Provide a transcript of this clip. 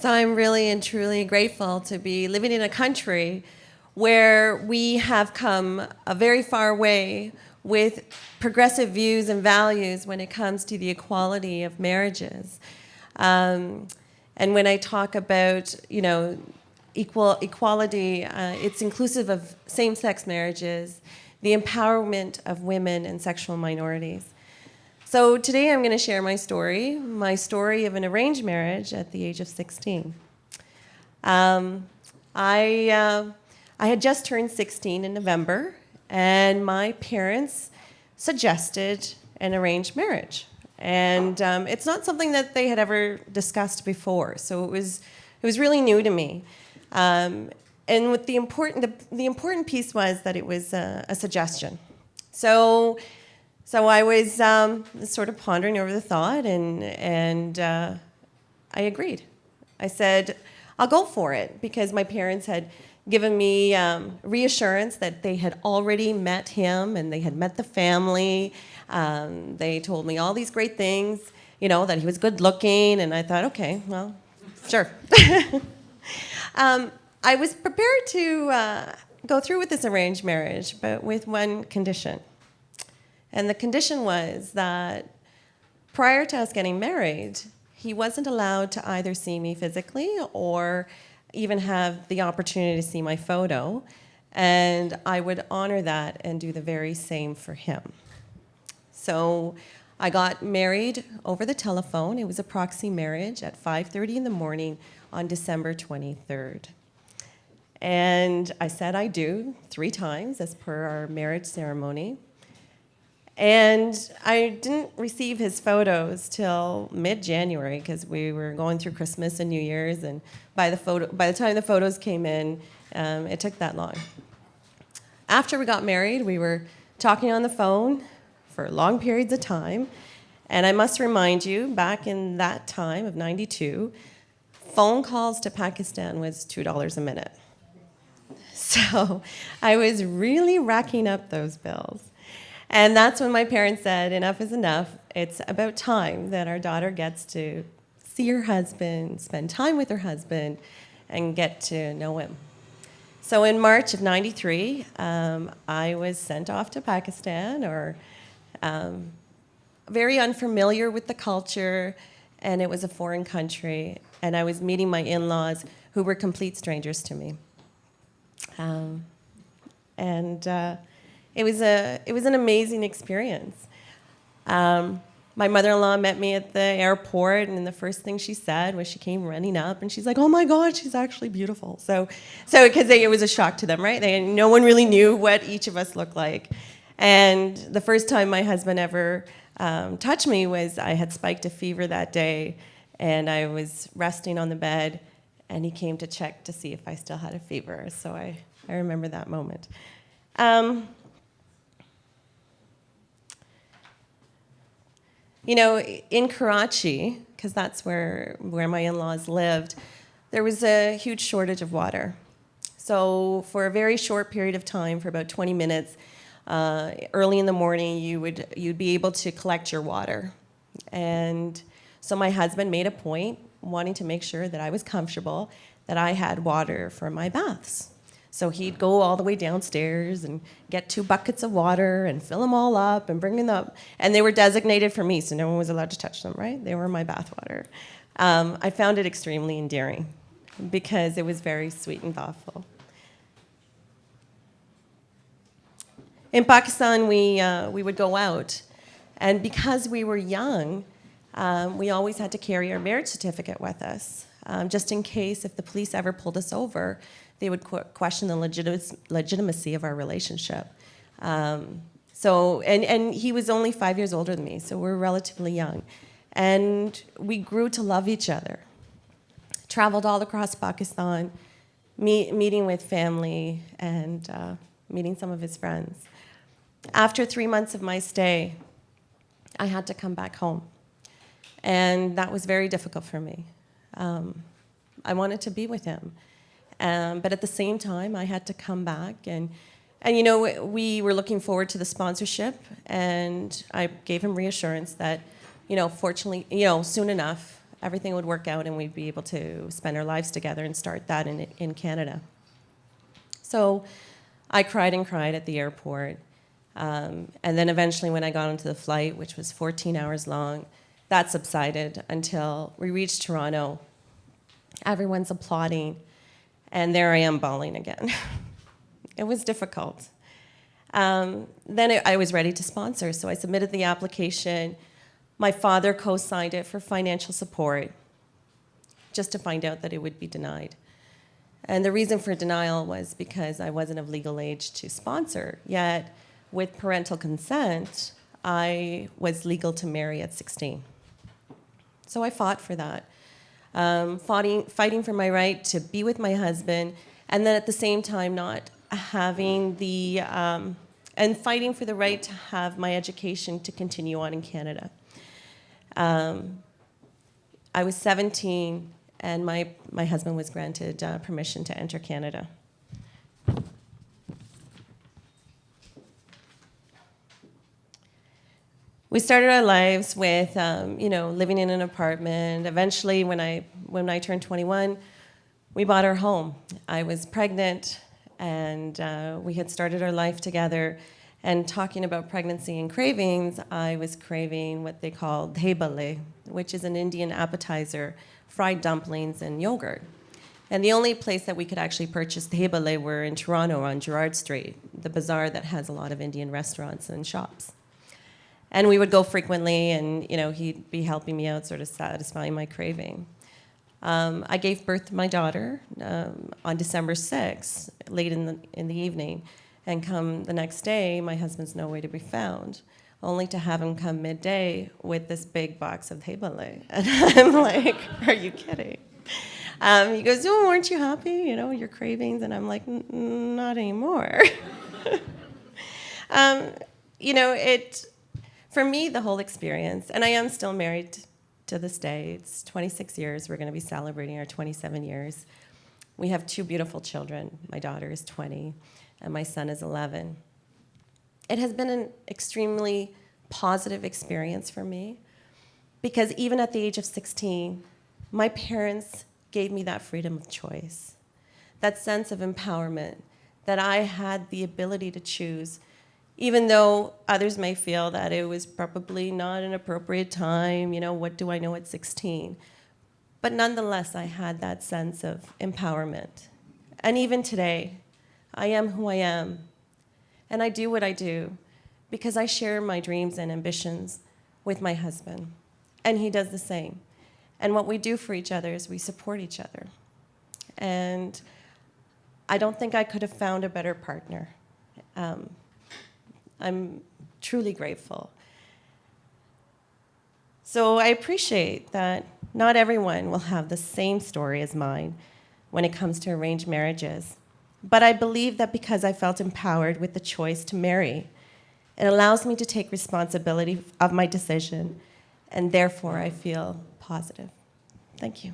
So I'm really and truly grateful to be living in a country where we have come a very far way with progressive views and values when it comes to the equality of marriages. And when I talk about, equality, it's inclusive of same-sex marriages, the empowerment of women and sexual minorities. So today I'm going to share my story of an arranged marriage at the age of 16. I had just turned 16 in November, and my parents suggested an arranged marriage. And it's not something that they had ever discussed before, so it was really new to me. And what the important piece was that it was a suggestion. So I was sort of pondering over the thought, and I agreed. I said, I'll go for it, because my parents had given me reassurance that they had already met him and they had met the family. They told me all these great things, that he was good looking, and I thought, okay, well, sure. I was prepared to go through with this arranged marriage, but with one condition. And the condition was that prior to us getting married, he wasn't allowed to either see me physically or even have the opportunity to see my photo, and I would honor that and do the very same for him. So I got married over the telephone. It was a proxy marriage at 5:30 in the morning on December 23rd. And I said I do 3 times as per our marriage ceremony. And I didn't receive his photos till mid-January, because we were going through Christmas and New Year's, and by the time the photos came in, it took that long. After we got married, we were talking on the phone for long periods of time, and I must remind you, back in that time of '92, phone calls to Pakistan was $2 a minute. So I was really racking up those bills. And that's when my parents said, enough is enough. It's about time that our daughter gets to see her husband, spend time with her husband, and get to know him. So in March of '93, I was sent off to Pakistan, very unfamiliar with the culture, and it was a foreign country, and I was meeting my in-laws, who were complete strangers to me. It was an amazing experience. My mother-in-law met me at the airport, and the first thing she said was she came running up, and she's like, "Oh my God, she's actually beautiful." So because it was a shock to them, right? No one really knew what each of us looked like. And the first time my husband ever touched me was I had spiked a fever that day, and I was resting on the bed, and he came to check to see if I still had a fever. So I remember that moment. In Karachi, because that's where my in-laws lived, there was a huge shortage of water. So for a very short period of time, for about 20 minutes, early in the morning, you'd be able to collect your water. And so my husband made a point, wanting to make sure that I was comfortable, that I had water for my baths. So he'd go all the way downstairs and get 2 buckets of water and fill them all up and bring them up. And they were designated for me, so no one was allowed to touch them, right? They were my bath water. I found it extremely endearing because it was very sweet and thoughtful. In Pakistan, we would go out. And because we were young, we always had to carry our marriage certificate with us, just in case if the police ever pulled us over, they would question the legitimacy of our relationship. And he was only 5 years older than me, so we were relatively young. And we grew to love each other. Traveled all across Pakistan, meeting with family and meeting some of his friends. After 3 months of my stay, I had to come back home. And that was very difficult for me. I wanted to be with him. But at the same time, I had to come back. And we were looking forward to the sponsorship. And I gave him reassurance that, fortunately, soon enough, everything would work out and we'd be able to spend our lives together and start that in Canada. So I cried and cried at the airport. And then eventually when I got onto the flight, which was 14 hours long, that subsided until we reached Toronto. Everyone's applauding, and there I am bawling again. It was difficult. Then I was ready to sponsor, so I submitted the application. My father co-signed it for financial support, just to find out that it would be denied. And the reason for denial was because I wasn't of legal age to sponsor, yet with parental consent, I was legal to marry at 16. So I fought for that, fighting for my right to be with my husband, and then at the same time not having the, and fighting for the right to have my education to continue on in Canada. I was 17, and my husband was granted permission to enter Canada. We started our lives with, living in an apartment. Eventually, when I turned 21, we bought our home. I was pregnant, and we had started our life together. And talking about pregnancy and cravings, I was craving what they call dhebale, which is an Indian appetizer, fried dumplings and yogurt. And the only place that we could actually purchase dhebale were in Toronto on Gerrard Street, the bazaar that has a lot of Indian restaurants and shops. And we would go frequently, and he'd be helping me out, sort of satisfying my craving. I gave birth to my daughter on December 6th, late in the evening, and come the next day, my husband's nowhere to be found, only to have him come midday with this big box of dhebale. And I'm like, are you kidding? He goes, oh, aren't you happy? Your cravings? And I'm like, not anymore. For me, the whole experience, and I am still married to this day. It's 26 years. We're going to be celebrating our 27 years. We have 2 beautiful children. My daughter is 20, and my son is 11. It has been an extremely positive experience for me, because even at the age of 16, my parents gave me that freedom of choice, that sense of empowerment, that I had the ability to choose, even though others may feel that it was probably not an appropriate time, what do I know at 16? But nonetheless, I had that sense of empowerment. And even today, I am who I am. And I do what I do because I share my dreams and ambitions with my husband. And he does the same. And what we do for each other is we support each other. And I don't think I could have found a better partner. I'm truly grateful. So I appreciate that not everyone will have the same story as mine when it comes to arranged marriages. But I believe that because I felt empowered with the choice to marry, it allows me to take responsibility of my decision, and therefore I feel positive. Thank you.